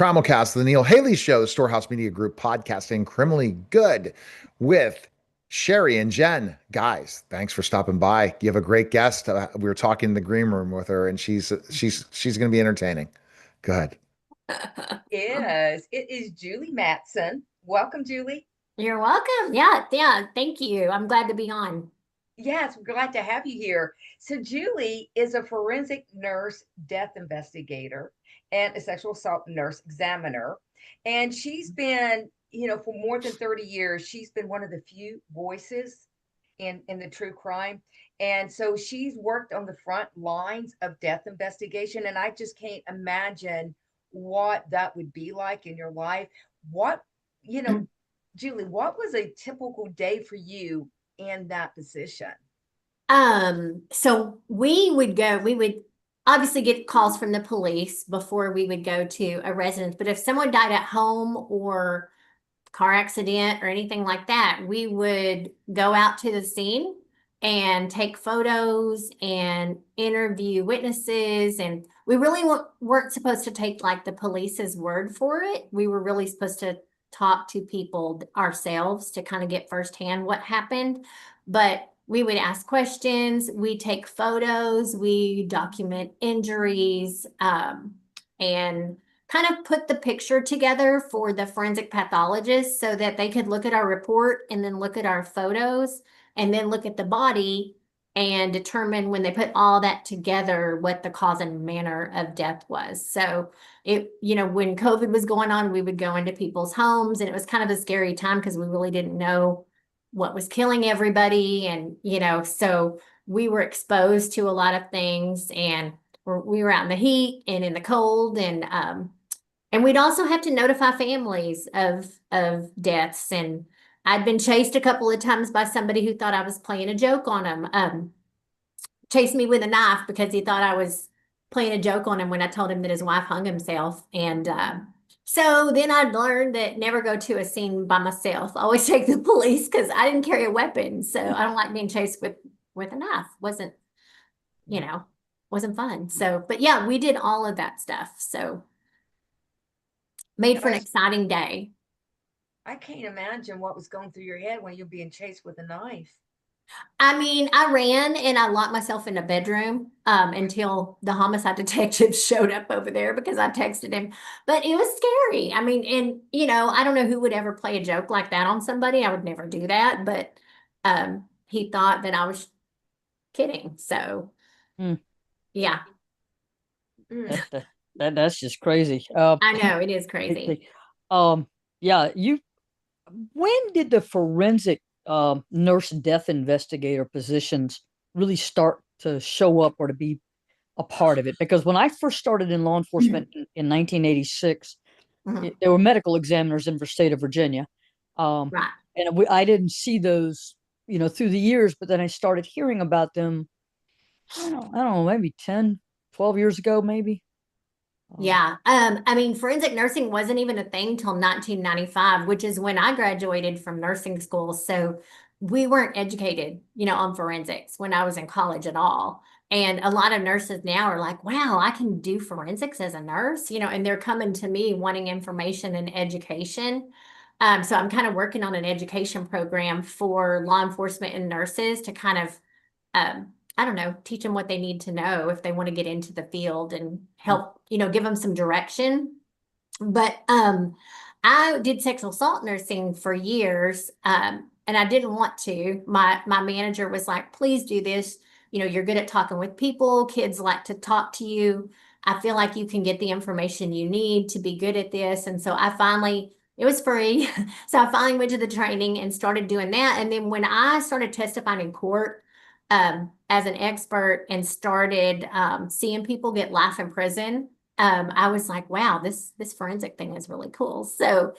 Trimulcast, the Neil Haley Show, Storehouse Media Group Podcast, and Criminally Good with Sherrie and Jen. Guys, thanks for stopping by. You have a great guest. We were talking in the green room with her, and she's going to be entertaining. Go ahead. It is Julie Mattson. Welcome, Julie. You're welcome. Yeah. Thank you. I'm glad to be on. Yes, we're glad to have you here. So Julie is a forensic nurse death investigator and a sexual assault nurse examiner. And she's been, for more than 30 years, she's been one of the few voices in the true crime. And so she's worked on the front lines of death investigation. And I just can't imagine what that would be like in your life. Julie, what was a typical day for you in that position? So we would obviously get calls from the police before we would go to a residence. But if someone died at home or car accident or anything like that, we would go out to the scene and take photos and interview witnesses. And we really weren't supposed to take like the police's word for it. We were really supposed to talk to people ourselves to kind of get firsthand what happened. But we would ask questions, we take photos, we document injuries, and kind of put the picture together for the forensic pathologist so that they could look at our report and then look at our photos and then look at the body and determine when they put all that together what the cause and manner of death was. So when COVID was going on, we would go into people's homes, and it was kind of a scary time because we really didn't know what was killing everybody. And, so we were exposed to a lot of things, and we were out in the heat and in the cold, and we'd also have to notify families of deaths. And I'd been chased a couple of times by somebody who thought I was playing a joke on him. Chased me with a knife because he thought I was playing a joke on him when I told him that his wife hung himself. And so then I learned that never go to a scene by myself. Always take the police because I didn't carry a weapon. So I don't like being chased with a knife. Wasn't fun. So, but yeah, we did all of that stuff. So made for an exciting day. I can't imagine what was going through your head when you're being chased with a knife. I mean, I ran and I locked myself in a bedroom until the homicide detective showed up over there because I texted him. But it was scary. I mean, and I don't know who would ever play a joke like that on somebody. I would never do that. But he thought that I was kidding. So, yeah. That's just crazy. I know, it is crazy. Yeah, when did the forensic nurse death investigator positions really start to show up or to be a part of it? Because when I first started in law enforcement in 1986, there were medical examiners in the state of Virginia. Right. And I didn't see those, through the years, but then I started hearing about them, I don't know, maybe 10, 12 years ago, maybe. Yeah. I mean, forensic nursing wasn't even a thing till 1995, which is when I graduated from nursing school. So we weren't educated, on forensics when I was in college at all. And a lot of nurses now are like, wow, I can do forensics as a nurse, and they're coming to me wanting information and education. So I'm kind of working on an education program for law enforcement and nurses to kind of, I don't know, teach them what they need to know if they want to get into the field and help, give them some direction. But I did sexual assault nursing for years, and I didn't want to. My manager was like, please do this. You're good at talking with people. Kids like to talk to you. I feel like you can get the information you need to be good at this. And so it was free. So I finally went to the training and started doing that. And then when I started testifying in court, as an expert and started seeing people get life in prison, I was like, wow, this forensic thing is really cool. So,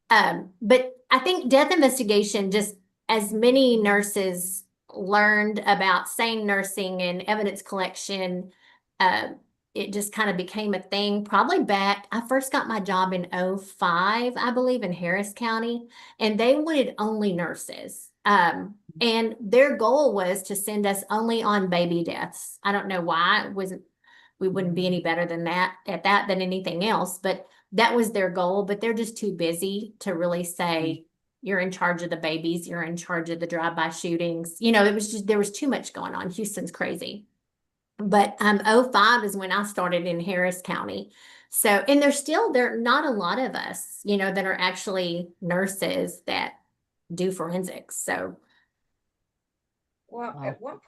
but I think death investigation, just as many nurses learned about SANE nursing and evidence collection, it just kind of became a thing. Probably I first got my job in 2005, I believe, in Harris County, and they wanted only nurses. And their goal was to send us only on baby deaths. I don't know why we wouldn't be any better than that than anything else, but that was their goal, but they're just too busy to really say, you're in charge of the babies, you're in charge of the drive-by shootings. It was just, there was too much going on. Houston's crazy. But 05 is when I started in Harris County. So, and there are not a lot of us, that are actually nurses that do forensics. So, Well, Wow. at one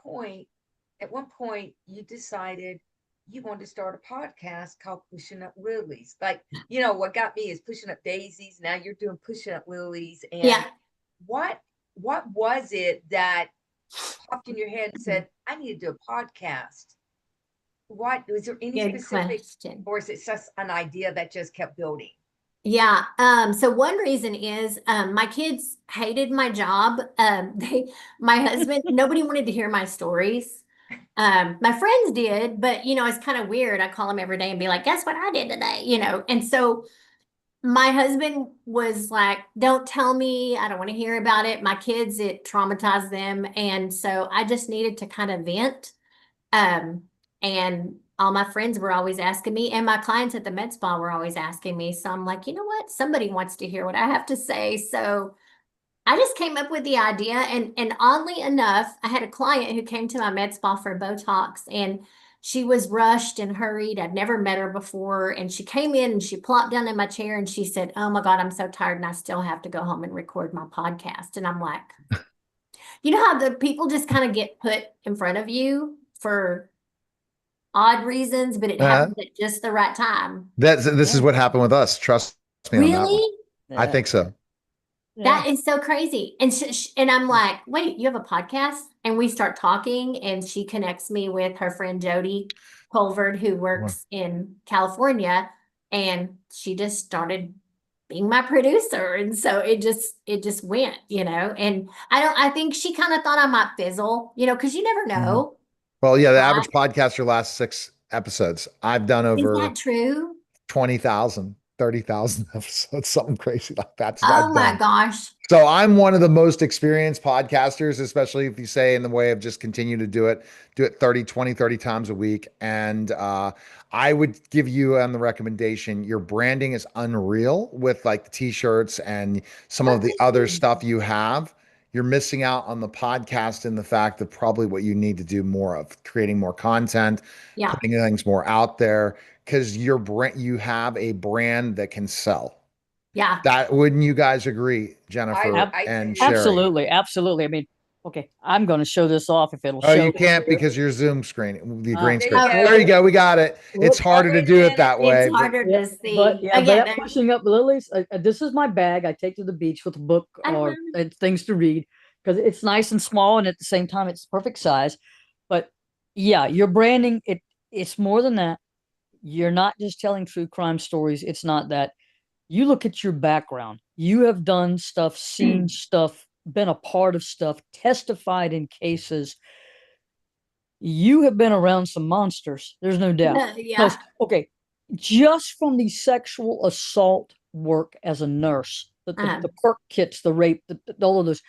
point, you decided you wanted to start a podcast called Pushing Up Lilies. Like, what got me is Pushing Up Daisies. Now you're doing Pushing Up Lilies. And yeah. what was it that popped in your head and said, I need to do a podcast? What was there any Good specific, question. or is it just an idea that just kept building? Yeah. So one reason is my kids hated my job. My husband, nobody wanted to hear my stories. My friends did, but it's kind of weird. I call him every day and be like, guess what I did today? And so my husband was like, don't tell me, I don't want to hear about it. My kids, it traumatized them. And so I just needed to kind of vent. And all my friends were always asking me, and my clients at the med spa were always asking me. So I'm like, you know what? Somebody wants to hear what I have to say. So I just came up with the idea. And oddly enough, I had a client who came to my med spa for Botox, and she was rushed and hurried. I'd never met her before. And she came in and she plopped down in my chair and she said, oh my God, I'm so tired and I still have to go home and record my podcast. And I'm like, how the people just kind of get put in front of you for odd reasons, but it happened at just the right time. This is what happened with us. Trust me on that one. Really? I think so. That is so crazy. And I'm like, wait, you have a podcast? And we start talking, and she connects me with her friend Jody Colvard, who works in California, and she just started being my producer. And so it just went, and I think she kind of thought I might fizzle, because you never know. Well, yeah, the Right? average podcaster lasts 6 episodes. I've done Is over that true? 20,000, 30,000 episodes, something crazy like that. Oh my gosh. So I'm one of the most experienced podcasters, especially if you say in the way of just continue to do it 30 times a week. And I would give you on the recommendation, your branding is unreal with like the t-shirts and some of the other stuff you have. You're missing out on the podcast and the fact that probably what you need to do more of creating more content, putting things more out there, because you have a brand that can sell. Yeah. That wouldn't you guys agree, Jennifer and Sherrie? Absolutely. I mean, okay, I'm going to show this off if it'll Oh, show. you can't because your Zoom screen, the green there screen. you go. There you go. We got it. It's harder to do it that way. It's harder to see. But Again, Pushing Up Lilies, this is my bag. I take to the beach with a book or things to read because it's nice and small, and at the same time, it's perfect size. But yeah, your branding, it's more than that. You're not just telling true crime stories. It's not that. You look at your background. You have done stuff, seen stuff, been a part of stuff, testified in cases. You have been around some monsters. There's no doubt. Yeah. Okay, just from the sexual assault work as a nurse, the perk kits, the rape, all of those.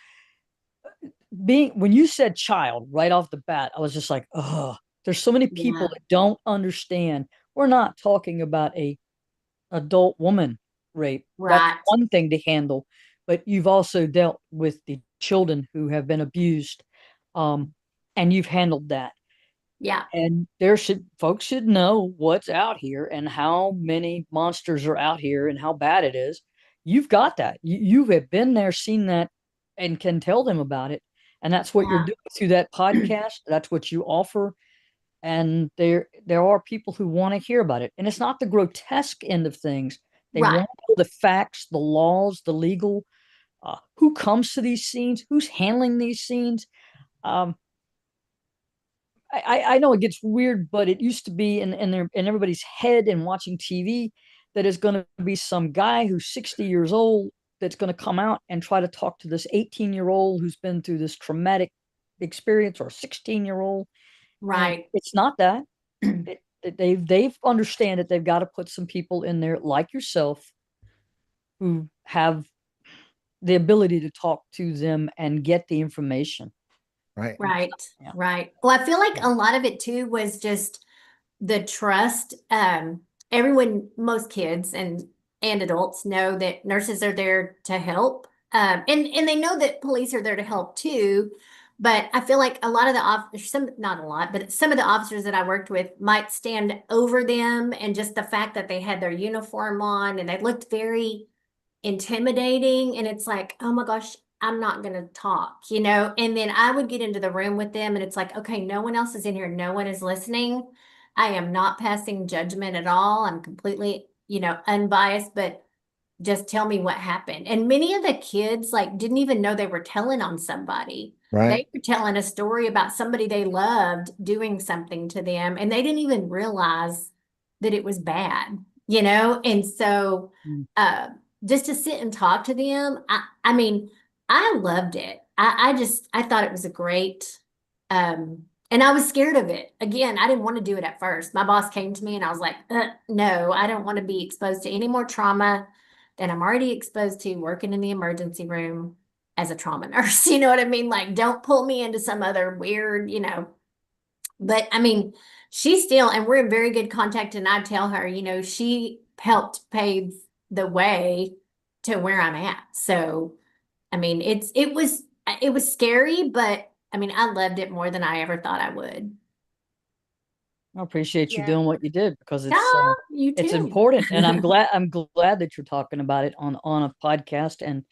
When you said child right off the bat, I was just like, oh, there's so many people that don't understand. We're not talking about a adult woman rape. Right. That's one thing to handle, but you've also dealt with the children who have been abused, and you've handled that. Yeah. And folks should know what's out here and how many monsters are out here and how bad it is. You've got that. You have been there, seen that, and can tell them about it. And that's what you're doing through that podcast. That's what you offer. And there are people who want to hear about it. And it's not the grotesque end of things. They want to know the facts, the laws, the legal, who comes to these scenes, who's handling these scenes. I know it gets weird, but it used to be in everybody's head and watching TV that is going to be some guy who's 60 years old that's going to come out and try to talk to this 18-year-old who's been through this traumatic experience, or a 16-year-old. Right. And it's not that. They've understand that they've got to put some people in there like yourself who have the ability to talk to them and get the information. Right. Yeah. Right. Well, I feel like a lot of it too was just the trust. Most kids, and and adults know that nurses are there to help. And they know that police are there to help too. But I feel like a lot of the officers, not a lot, but some of the officers that I worked with might stand over them. And just the fact that they had their uniform on and they looked very intimidating. And it's like, oh my gosh, I'm not going to talk, And then I would get into the room with them and it's like, okay, no one else is in here. No one is listening. I am not passing judgment at all. I'm completely, unbiased, but just tell me what happened. And many of the kids like didn't even know they were telling on somebody. Right. They were telling a story about somebody they loved doing something to them, and they didn't even realize that it was bad, And so, just to sit and talk to them, I mean, I loved it. I thought it was a great, and I was scared of it. Again, I didn't want to do it at first. My boss came to me and I was like, no, I don't want to be exposed to any more trauma than I'm already exposed to working in the emergency room as a trauma nurse. You know what I mean? Like, don't pull me into some other weird, But I mean, she's still, and we're in very good contact. And I tell her, she helped pave the way to where I'm at. So, I mean, it was scary, but I mean, I loved it more than I ever thought I would. I appreciate you Yeah. doing what you did because it's You it's too. important, and I'm glad that you're talking about it on a podcast and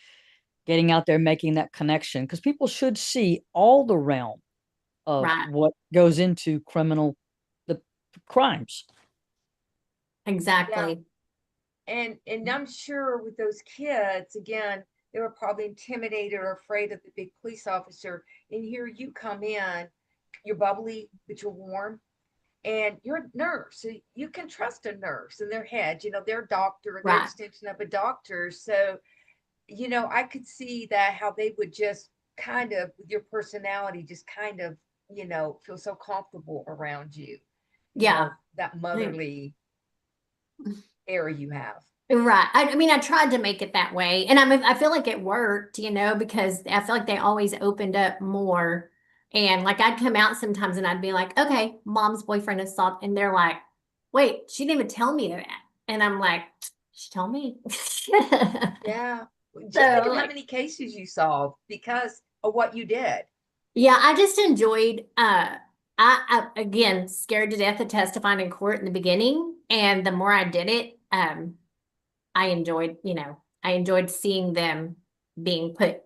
getting out there making that connection, because people should see all the realm of Right. what goes into the crimes. Exactly. And I'm sure with those kids, again, they were probably intimidated or afraid of the big police officer. And here you come in, you're bubbly, but you're warm. And you're a nurse. So you can trust a nurse in their head. They're a doctor, they're Right. extension of a doctor. So, I could see that how they would just kind of, with your personality, just kind of, feel so comfortable around you. Yeah. That motherly air you have. Right. I mean, I tried to make it that way. And I feel like it worked, because I feel like they always opened up more. And like I'd come out sometimes and I'd be like, okay, mom's boyfriend is stopped. And they're like, wait, she didn't even tell me that. And I'm like, she told me. Yeah. Just So, think of how like, many cases you solved because of what you did. yeah, I just enjoyed, I again, scared to death of testifying in court in the beginning. And the more I did it, I enjoyed seeing them being put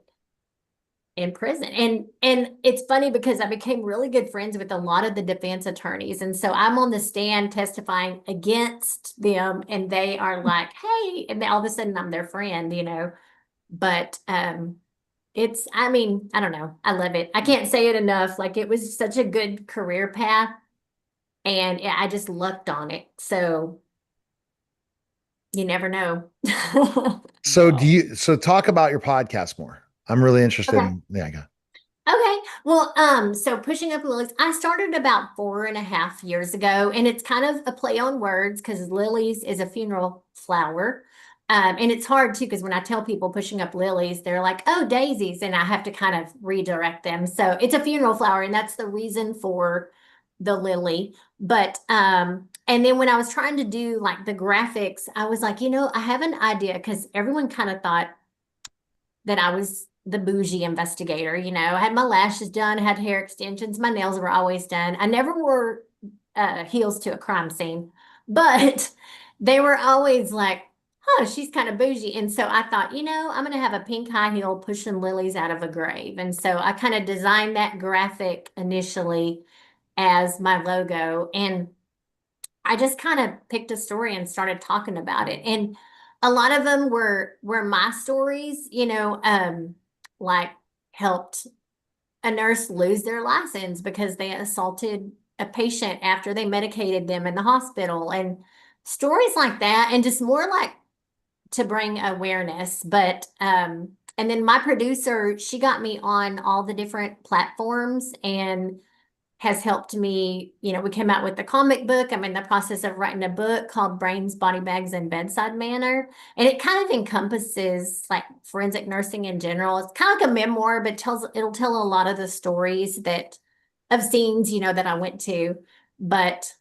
in prison. And it's funny because I became really good friends with a lot of the defense attorneys. And so I'm on the stand testifying against them and they are like, hey, and all of a sudden I'm their friend, But I mean, I don't know. I love it. I can't say it enough. Like it was such a good career path and I just lucked on it. So you never know. So talk about your podcast more. I'm really interested Okay. Go. Okay. Well, so Pushing Up Lilies, I started about 4.5 years ago, and it's kind of a play on words because lilies is a funeral flower. And it's hard too, because when I tell people pushing up lilies, they're like, oh, daisies, and I have to kind of redirect them. So it's a funeral flower, and that's the reason for the lily. But and then when I was trying to do like the graphics, I was like, I have an idea because everyone kind of thought that I was the bougie investigator. I had my lashes done, had hair extensions, my nails were always done. I never wore heels to a crime scene, but they were always like, oh, she's kind of bougie. And so I thought, I'm going to have a pink high heel pushing lilies out of a grave. And so I kind of designed that graphic initially as my logo. And I just kind of picked a story and started talking about it. And a lot of them were my stories, like helped a nurse lose their license because they assaulted a patient after they medicated them in the hospital and stories like that. And just more like to bring awareness. But, and then my producer, she got me on all the different platforms and has helped me. We came out with the comic book. I'm in the process of writing a book called Brains, Body Bags, and Bedside Manner. And it kind of encompasses like forensic nursing in general. It's kind of like a memoir, but it'll tell a lot of the stories of scenes, that I went to. But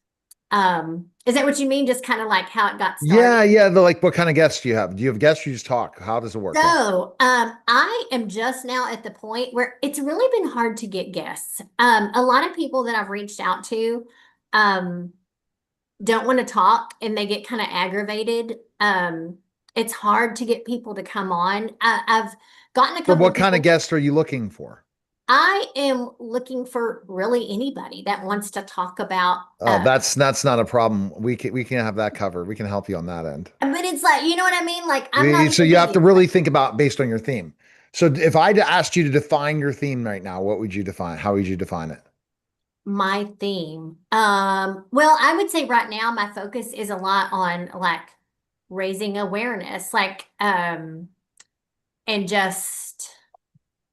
Is that what you mean? Just kind of like how it got Yeah, started? yeah. Like, what kind of guests do you have? Do you have guests? You just talk. How does it work? Yeah. So, I am just now at the point where it's really been hard to get guests. A lot of people that I've reached out to, um, don't want to talk and they get kind of aggravated. It's hard to get people to come on. I've gotten a But couple what of kind of people. guests are you looking for? I am looking for really anybody that wants to talk about, Oh, that's not a problem. We can have that covered. We can help you on that end. but it's like, you know what I mean? Like, I'm not So even you have to being really think about based on your theme. So if I asked you to define your theme right now, what would you define? How would you define it? my theme. Well, I would say right now my focus is a lot on like raising awareness, like, and just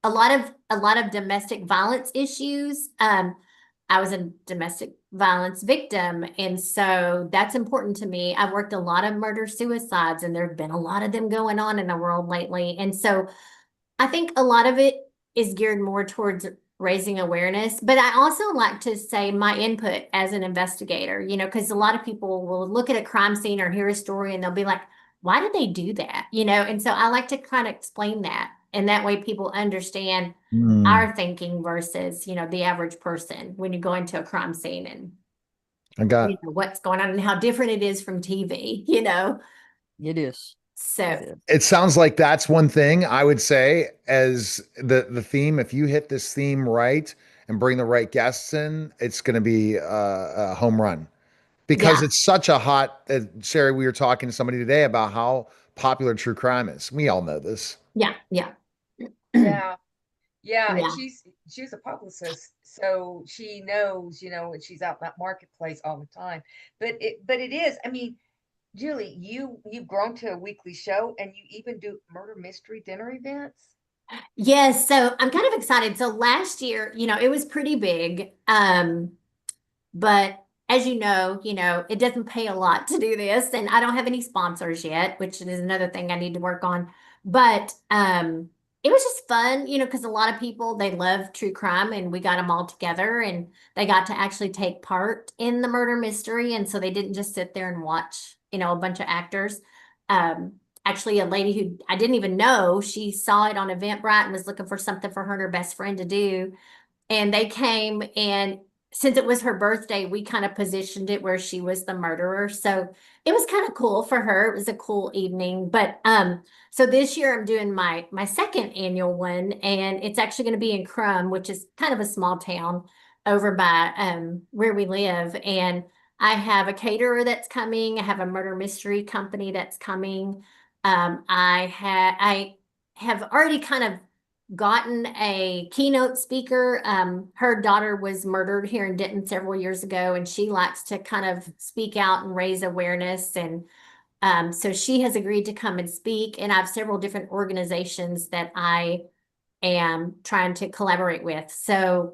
a lot of domestic violence issues. I was a domestic violence victim, and so that's important to me. I've worked a lot of murder suicides, and there have been a lot of them going on in the world lately. And so I think a lot of it is geared more towards raising awareness, but I also like to say my input as an investigator, because a lot of people will look at a crime scene or hear a story and they'll be like, why did they do that? And so I like to kind of explain that. And that way people understand Hmm. our thinking versus, the average person when you go into a crime scene and, I got. what's going on and how different it is from TV. It is. So It is. It sounds like that's one thing I would say as the theme. If you hit this theme right and bring the right guests in, it's going to be a home run because yeah, it's such a hot. Sherry, we were talking to somebody today about how popular true crime is. We all know this. yeah, yeah. Yeah. Yeah, and Yeah. she's a publicist, so she knows, and she's out in that marketplace all the time. But it is, I mean, Julie, you've grown to a weekly show and you even do murder mystery dinner events. Yes, so I'm kind of excited. So last year, it was pretty big. But as it doesn't pay a lot to do this, and I don't have any sponsors yet, which is another thing I need to work on. But it was just fun, because a lot of people they love true crime, and we got them all together, and they got to actually take part in the murder mystery, and so they didn't just sit there and watch, a bunch of actors. Actually, a lady who I didn't even know, she saw it on Eventbrite and was looking for something for her and her best friend to do. And they came, and since it was her birthday, we kind of positioned it where she was the murderer. So it was kind of cool for her. It was a cool evening. But so this year I'm doing my second annual one, and it's actually going to be in Crum, which is kind of a small town over by where we live. And I have a caterer that's coming. I have a murder mystery company that's coming. I have already kind of gotten a keynote speaker. Her daughter was murdered here in Denton several years ago, and she likes to kind of speak out and raise awareness. And so she has agreed to come and speak. And I have several different organizations that I am trying to collaborate with. So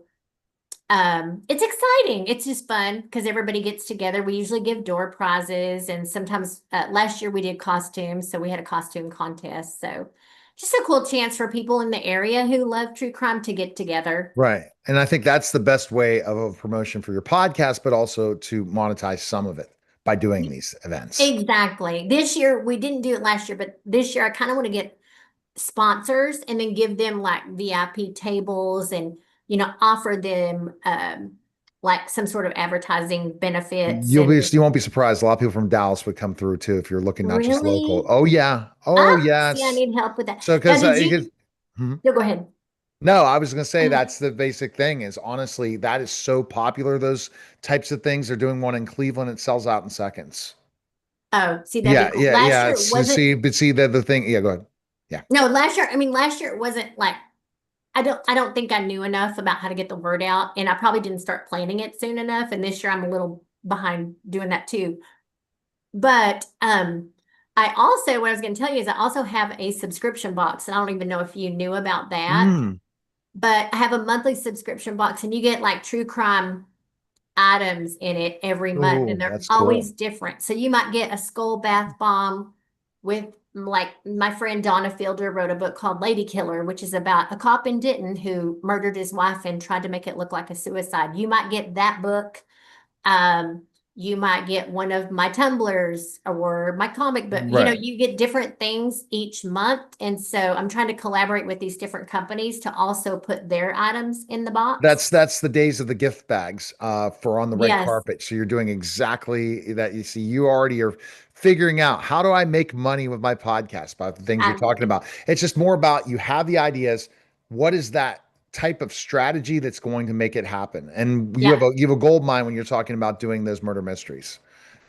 it's exciting. It's just fun because everybody gets together. We usually give door prizes, and sometimes last year we did costumes, so we had a costume contest. So just a cool chance for people in the area who love true crime to get together. Right. And I think that's the best way of a promotion for your podcast, but also to monetize some of it by doing these events. Exactly. This year we didn't do it last year, but this year I kind of want to get sponsors and then give them like VIP tables and offer them like some sort of advertising benefits. And You won't be surprised. A lot of people from Dallas would come through too if you're looking not just local. really, Oh yeah. Oh see, I yes. need help with that. So Now, because did you you? could. Mhm. No, go ahead. No, I was going to say that's the basic thing is honestly, that is so popular. Those types of things. They're doing one in Cleveland. It sells out in seconds. Oh, see, that'd Yeah, be cool. yeah, Last yeah. year it wasn't. But see the thing. Yeah, go ahead. Yeah. No, last year. I mean, last year it wasn't like I don't think I knew enough about how to get the word out, and I probably didn't start planning it soon enough. And this year I'm a little behind doing that too. But I also what I was going to tell you is I also have a subscription box, and I don't even know if you knew about that. Mm. But I have a monthly subscription box, and you get like true crime items in it every month, and Oh, they're that's cool. always different. So you might get a skull bath bomb with like my friend Donna Fielder wrote a book called Lady Killer, which is about a cop in Denton who murdered his wife and tried to make it look like a suicide. You might get that book. Um, you might get one of my tumblers or my comic book. Right. You get different things each month. And so I'm trying to collaborate with these different companies to also put their items in the box. That's the days of the gift bags for on the red Yes, carpet. So you're doing exactly that. You see, you already are figuring out how do I make money with my podcast by the things you're I, talking about. It's just more about you have the ideas. What is that type of strategy that's going to make it happen? And yeah, you have a gold mine when you're talking about doing those murder mysteries.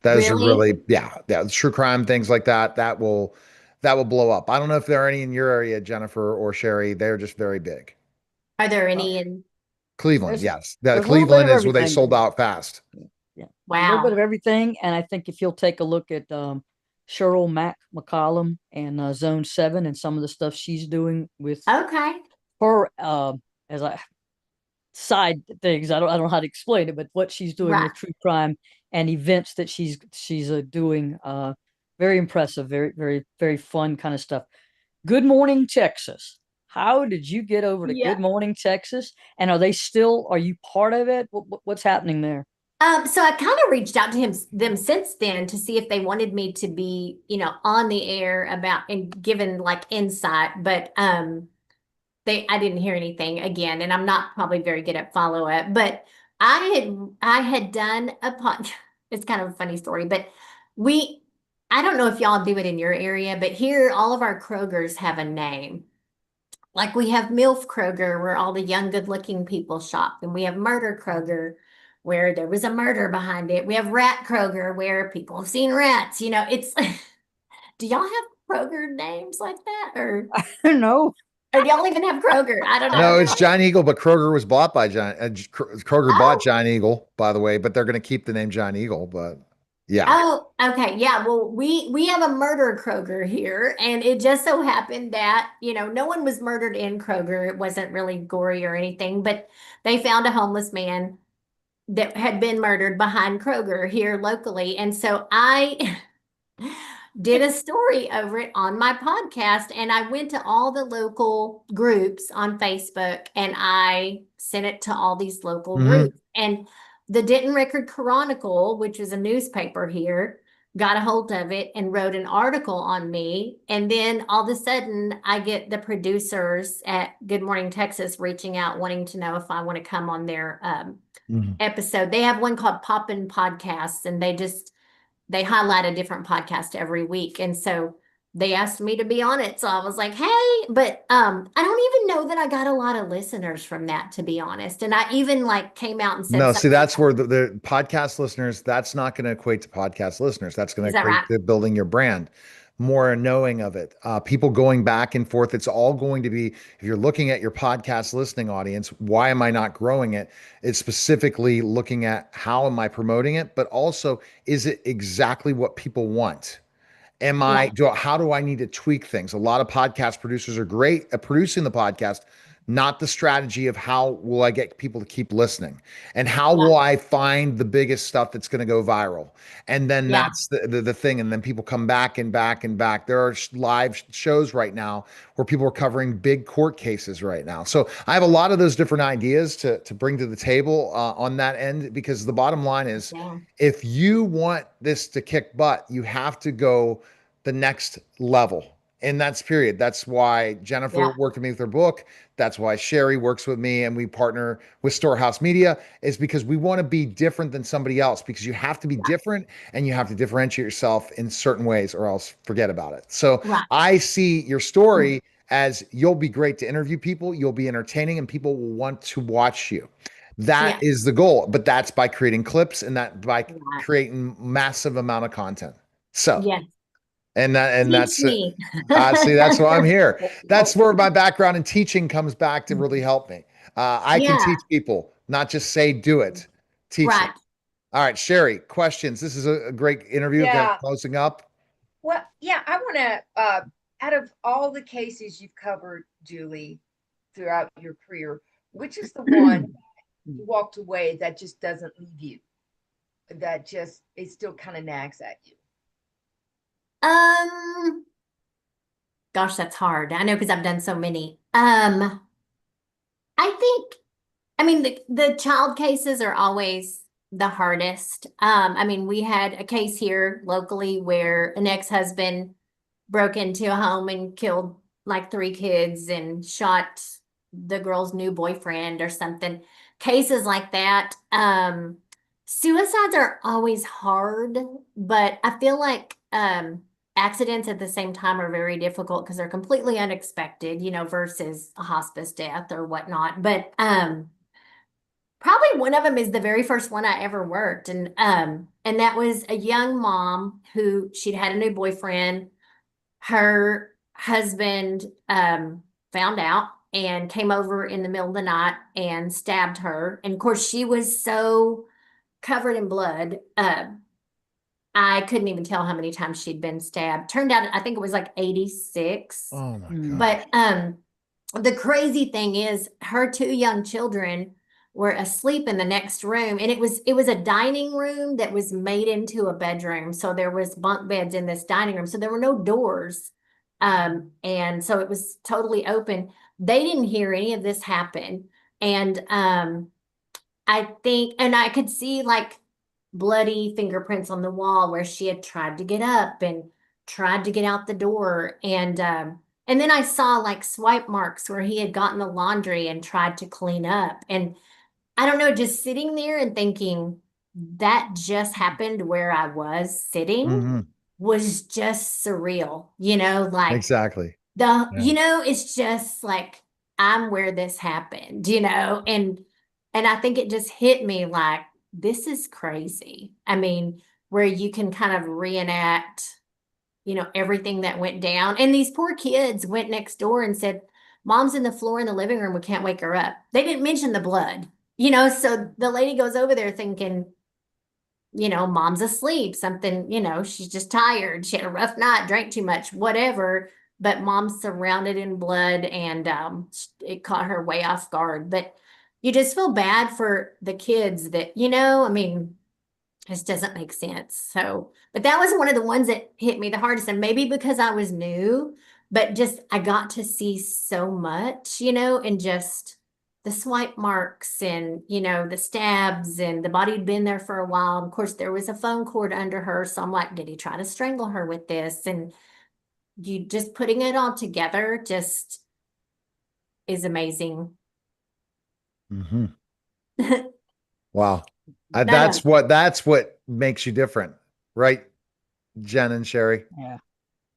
Those are really. really, yeah, true crime things like that. That will blow up. I don't know if there are any in your area, Jennifer or Sherrie. They're just very big. Are there Uh, any in? Cleveland, there's yes. That there's a little bit Cleveland of is where they everything. sold out fast. Yeah, a little bit Wow. of everything. And I think if you'll take a look at Cheryl McCollum and Zone 7 and some of the stuff she's doing with Okay. her, as I side things, I don't know how to explain it, but what she's doing Right. with true crime and events that she's doing, very impressive, very fun kind of stuff. Good Morning Texas. How did you get over to Yeah. Good Morning Texas? And are you part of it? What's happening there? So I kind of reached out to them since then to see if they wanted me to be, on the air about and given like insight, but I didn't hear anything again, and I'm not probably very good at follow up, but I had done a pod. It's kind of a funny story, but we I don't know if y'all do it in your area, but here all of our Krogers have a name. Like we have MILF Kroger where all the young, good-looking people shop, and we have Murder Kroger where there was a murder behind it. We have Rat Kroger where people have seen rats. It's do y'all have Kroger names like that, No. or do y'all even have Kroger? I don't No, know. it's Giant Eagle, but Kroger was bought by Kroger bought Oh, Giant Eagle, by the way, but they're going to keep the name Giant Eagle. But yeah, oh, okay. Yeah. Well, we have a murder Kroger here, and it just so happened that, no one was murdered in Kroger. It wasn't really gory or anything, but they found a homeless man that had been murdered behind Kroger here locally. And so I did a story over it on my podcast, and I went to all the local groups on Facebook and I sent it to all these local hmm groups. And the Denton Record Chronicle, which is a newspaper here, got a hold of it and wrote an article on me. And then all of a sudden, I get the producers at Good Morning Texas reaching out, wanting to know if I want to come on their episode. They have one called Poppin' Podcasts, and they highlight a different podcast every week. And so they asked me to be on it. So I was like, hey, but I don't even know that I got a lot of listeners from that, to be honest. And I even like came out and said No, see, something. that's where the podcast listeners, that's not going to equate to podcast listeners. That's going Is to that equate right? to building your brand, more knowing of it. People going back and forth. It's all going to be, if you're looking at your podcast listening audience, why am I not growing it? It's specifically looking at how am I promoting it, but also, is it exactly what people want? Yeah. How do I need to tweak things? A lot of podcast producers are great at producing the podcast, not the strategy of how will I get people to keep listening and how Yeah. will I find the biggest stuff that's going to go viral. And then Yeah. that's the thing. And then people come back and back and back. There are live shows right now where people are covering big court cases right now. So I have a lot of those different ideas to bring to the table on that end, because the bottom line is, Yeah. if you want this to kick butt, you have to go the next level. And that's period. That's why Jennifer Yeah. worked with me with her book. That's why Sherrie works with me and we partner with Storehouse Media, is because we want to be different than somebody else, because you have to be different and you have to differentiate yourself in certain ways or else forget about it. So Right. I see your story as you'll be great to interview people, you'll be entertaining, and people will want to watch you. That Yeah. is the goal, but that's by creating clips and that by Right. creating massive amount of content. So, Yes. and Teach that's me. see, that's why I'm here. That's Well, where my background in teaching comes back to really help me. I can Yeah. teach people, not just say do it, teach them. Right. All right, Sherrie, questions. This is a great interview. Kind of Yeah. closing up. Well, yeah, I want to, out of all the cases you've covered, Julie, throughout your career, which is the one you walked away that just doesn't leave you, that just, it still kind of nags at you? Um, Gosh, that's hard. I know because I've done so many. I think, I mean, the child cases are always the hardest. I mean, we had a case here locally where an ex-husband broke into a home and killed like 3 kids and shot the girl's new boyfriend or something. Cases like that. Suicides are always hard, but I feel like accidents at the same time are very difficult because they're completely unexpected, versus a hospice death or whatnot. But probably one of them is the very first one I ever worked. And that was a young mom who she'd had a new boyfriend. Her husband found out and came over in the middle of the night and stabbed her. And of course, she was so covered in blood. I couldn't even tell how many times she'd been stabbed. Turned out, I think it was like 86. Oh my God. But the crazy thing is her 2 young children were asleep in the next room, and it was a dining room that was made into a bedroom. So there was bunk beds in this dining room. So there were no doors. And so it was totally open. They didn't hear any of this happen. And I think, and I could see like bloody fingerprints on the wall where she had tried to get up and tried to get out the door. And then I saw like swipe marks where he had gotten the laundry and tried to clean up. And I don't know, just sitting there and thinking that just happened where I was sitting Mhm. was just surreal, like Exactly. it's just like I'm where this happened, and I think it just hit me like this is crazy. I mean, where you can kind of reenact, everything that went down. And these poor kids went next door and said, Mom's in the floor in the living room. We can't wake her up. They didn't mention the blood, so the lady goes over there thinking, Mom's asleep, something, she's just tired. She had a rough night, drank too much, whatever. But Mom's surrounded in blood and it caught her way off guard. But you just feel bad for the kids that, I mean, this doesn't make sense. So, but that was one of the ones that hit me the hardest. And maybe because I was new, but just I got to see so much, and just the swipe marks and, the stabs, and the body had been there for a while. Of course, there was a phone cord under her. So I'm like, did he try to strangle her with this? And you just putting it all together just is amazing. Mhm. Wow. That- That's what makes you different, right, Jen and Sherrie? Yeah,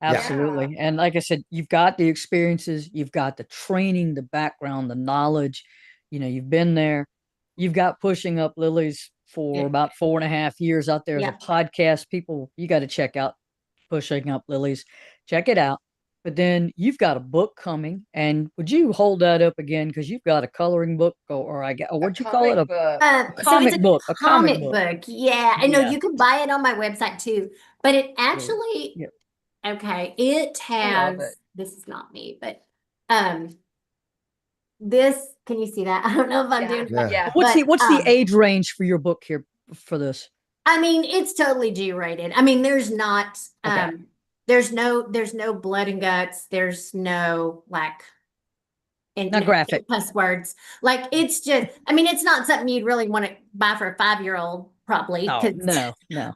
absolutely. And like I said, you've got the experiences, you've got the training, the background, the knowledge. You've been there. You've got Pushing Up Lilies for Yeah. about 4.5 years out there as Yeah. a podcast. People, you got to check out Pushing Up Lilies. Check it out. But then you've got a book coming, and would you hold that up again? Because you've got a coloring book, or what'd you call it? comic book. So Comic it's a book, a comic comic book. book. Yeah, I know Yeah. you can buy it on my website too, but it actually, Yeah. okay, it I love has, it. this is not me, but this, can you see that? I don't know if I'm doing Yeah. Yeah. What's the but, age range for your book here for this? I mean, it's totally G-rated. I mean, there's not, Okay. there's no blood and guts. There's no like, and Not graphic. cuss words. Like it's just, I mean, it's not something you'd really want to buy for a 5-year-old, probably. Oh, 'cause- no.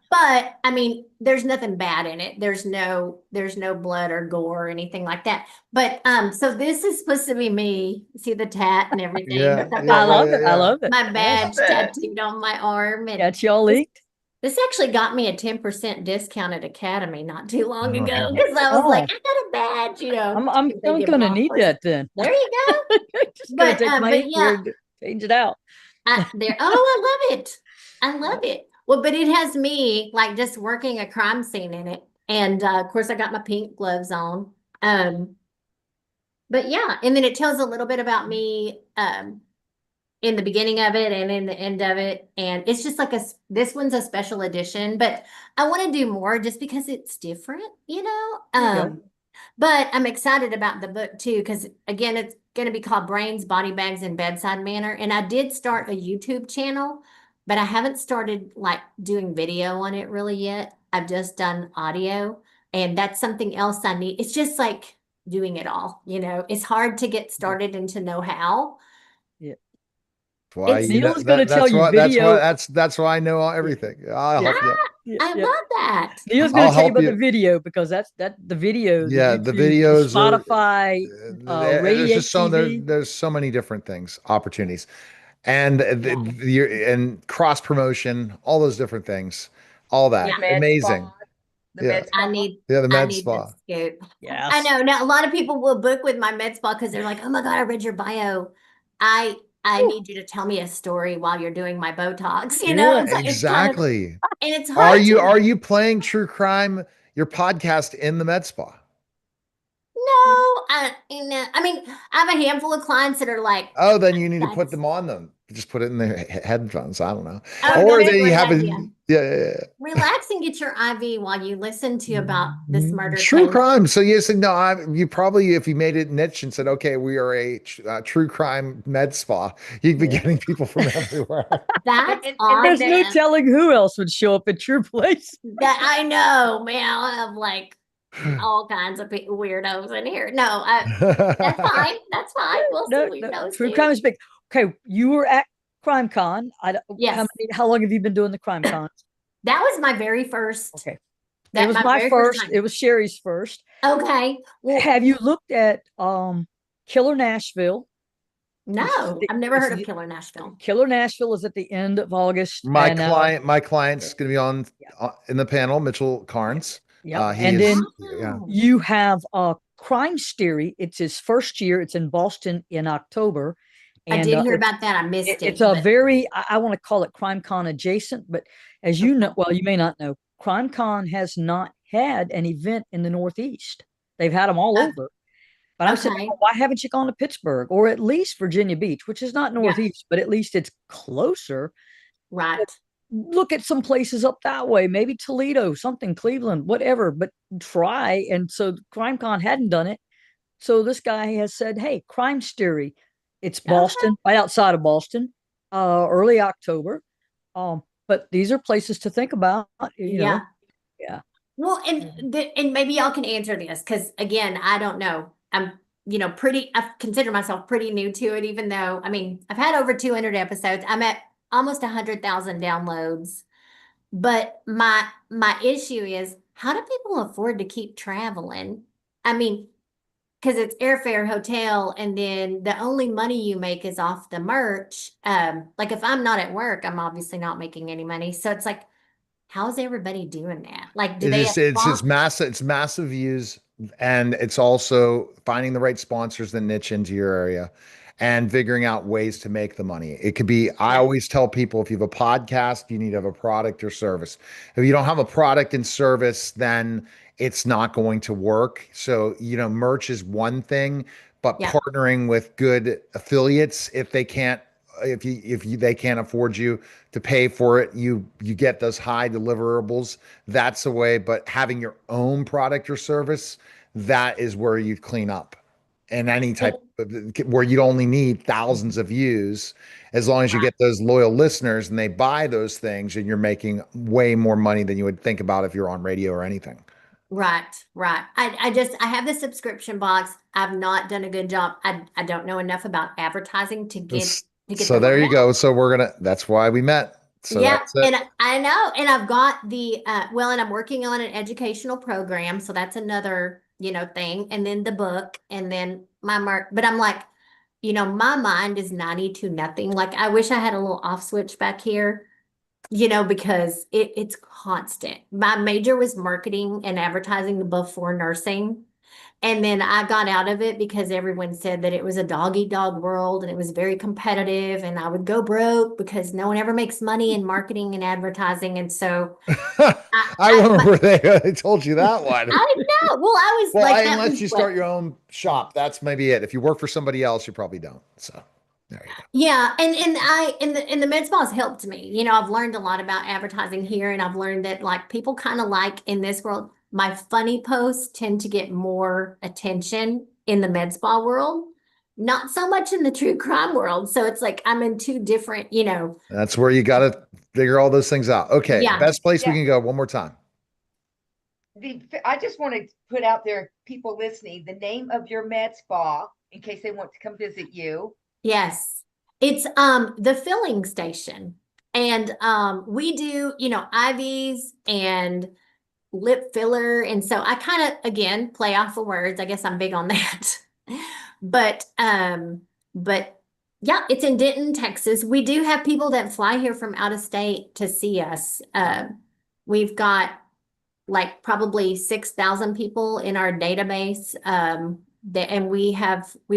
But I mean, there's nothing bad in it. There's no blood or gore or anything like that. But so this is supposed to be me. See the tat and everything. Yeah, I've yeah, I got love it. yeah. I love it. my badge Love it. tattooed on my arm. And Got y'all leaked. this actually got me a 10% discount at Academy not too long Oh. ago because I was Oh. like, I got a badge, I'm they give gonna them need offers. that then. There you go. Just gonna But, take my but ink yeah. here and change it out. I love it. I love it. Well, but it has me like just working a crime scene in it. And of course I got my pink gloves on. But yeah, and then it tells a little bit about me in the beginning of it and in the end of it. And it's just like this one's a special edition, but I want to do more just because it's different, Okay. But I'm excited about the book too, because again, it's going to be called Brains, Body Bags, and Bedside Manner. And I did start a YouTube channel, but I haven't started like doing video on it really yet. I've just done audio, and that's something else I need. It's just like doing it all, it's hard to get started and to know how. Yeah. Why It's- you know Neil is going to tell that's you why video. that's why I know everything. I'll help you. I love that. Neil's I'll going to tell you help about you. the video because that's the video, the Yeah, the YouTube, the videos are Spotify, there's Radiate just so TV. there's so many different things, opportunities, and and cross promotion, all those different things, all The that med amazing. spa, the Yeah, med spa. yeah, the I med need the spa. scoop. Yes. I know. Now a lot of people will book with my med spa because they're like, "Oh my God, I read your bio. I need you to tell me a story while you're doing my Botox." You know, Yeah, it's like it's kind of, Exactly. and it's Are hard to. you playing true crime, your podcast in the med spa? No, I mean, I have a handful of clients that are like, Oh, then you need to put that's, them on them. Just put it in their headphones. I don't know. oh, Or that's then a you great have a idea. yeah. Relax and get your IV while you listen to about this murder True case. crime. So you said no. You probably, if you made it niche and said, okay, we are a true crime med spa, you'd be getting people from everywhere. That's And There's no awesome. telling who else would show up at your place. That I know, man. I'll have like all kinds of weirdos in here. No, that's fine. That's fine. We'll see. We know True soon. crime is big. Okay, you were at Crime Con. Yes. How long have you been doing the Crime Con? That was my very first. Okay. That It was my my very first. time. It was Sherry's first. Okay. Well, Have you looked at Killer Nashville? no, I've never heard of the- Killer Nashville. Killer Nashville is at the end of August. my and, client's going to be on in the panel, Mitchell Carnes. Yeah. He And is, then yeah. you have Crime Theory. It's his first year. It's in Boston in October. I And did hear about that. I missed it. it's a very, I want to call it Crime Con adjacent, but as you know, well, you may not know, Crime Con has not had an event in the Northeast. They've had them all over. But I'm saying, Okay. well, why haven't you gone to Pittsburgh or at least Virginia Beach, which is not Northeast, but at least it's closer. Right. Look at some places up that way, maybe Toledo, something, Cleveland, whatever, but try. And so CrimeCon hadn't done it. So this guy has said, hey, Crime Theory. It's Boston, right outside of Boston, early October. But these are places to think about, you know. Yeah. Well, and maybe y'all can answer this because again, I don't know. I'm I consider myself pretty new to it, even though I mean I've had over 200 episodes. I'm at almost 100,000 downloads. But my issue is how do people afford to keep traveling? I mean, because it's airfare, hotel, and then the only money you make is off the merch. Like if I'm not at work, I'm obviously not making any money. So it's like, how's everybody doing that? Like, do they have It's massive views, and it's also finding the right sponsors that niche into your area and figuring out ways to make the money. It could be, I always tell people, if you have a podcast, you need to have a product or service. If you don't have a product and service, then it's not going to work. So, merch is one thing, but partnering with good affiliates, if they can't they can't afford you to pay for it, you get those high deliverables. That's the way. But having your own product or service, that is where you clean up. And any type of, where you only need thousands of views, as long as you get those loyal listeners and they buy those things, and you're making way more money than you would think about if you're on radio or anything. Right. I have the subscription box. I've not done a good job. I don't know enough about advertising to get So there you go. So that's why we met. So that's it. And I know, and I've got the and I'm working on an educational program, so that's another thing, and then the book, and then my mark. But I'm like, my mind is 90 to nothing. Like I wish I had a little off switch back here, because it's constant. My major was marketing and advertising before nursing. And then I got out of it because everyone said that it was a dog eat dog world and it was very competitive and I would go broke because no one ever makes money in marketing and advertising. And so I remember they told you that one. I know. Well, I was like, unless you start your own shop, that's maybe it. If you work for somebody else, you probably don't. So there you go. Yeah, and the med spa has helped me. I've learned a lot about advertising here, and I've learned that like people kind of like in this world, my funny posts tend to get more attention in the med spa world, not so much in the true crime world. So it's like I'm in two different, That's where you got to figure all those things out. Okay, best place we can go. One more time. I just want to put out there, people listening, the name of your med spa in case they want to come visit you. Yes. It's the filling station. And we do, IVs and lip filler. And so I kind of, again, play off of words. I guess I'm big on that. But yeah, it's in Denton, Texas. We do have people that fly here from out of state to see us. We've got like probably 6,000 people in our database. And we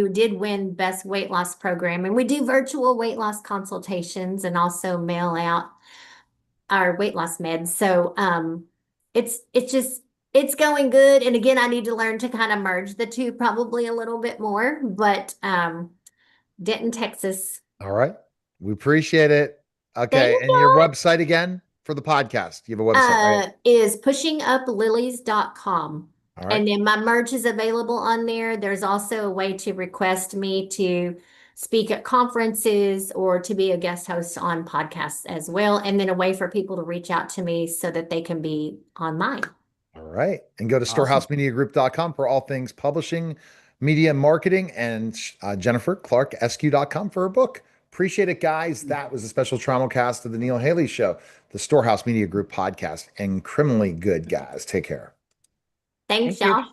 did win best weight loss program, and we do virtual weight loss consultations and also mail out our weight loss meds. So it's going good. And again, I need to learn to kind of merge the two probably a little bit more, but Denton, Texas. All right. We appreciate it. Okay. Thank And your website again for the podcast? You have a website, right? Is pushinguplilies.com. All right. And then my merch is available on there. There's also a way to request me to speak at conferences or to be a guest host on podcasts as well. And then a way for people to reach out to me so that they can be on mine. All right. And go to Awesome. storehousemediagroup.com for all things publishing, media, marketing, and Jennifer Clarke Eskew.com for her book. Appreciate it, guys. That was a special Traumacast of the Neil Haley Show, the Storehouse Media Group podcast, and criminally good, guys. Take care. Thanks, Thank you. y'all.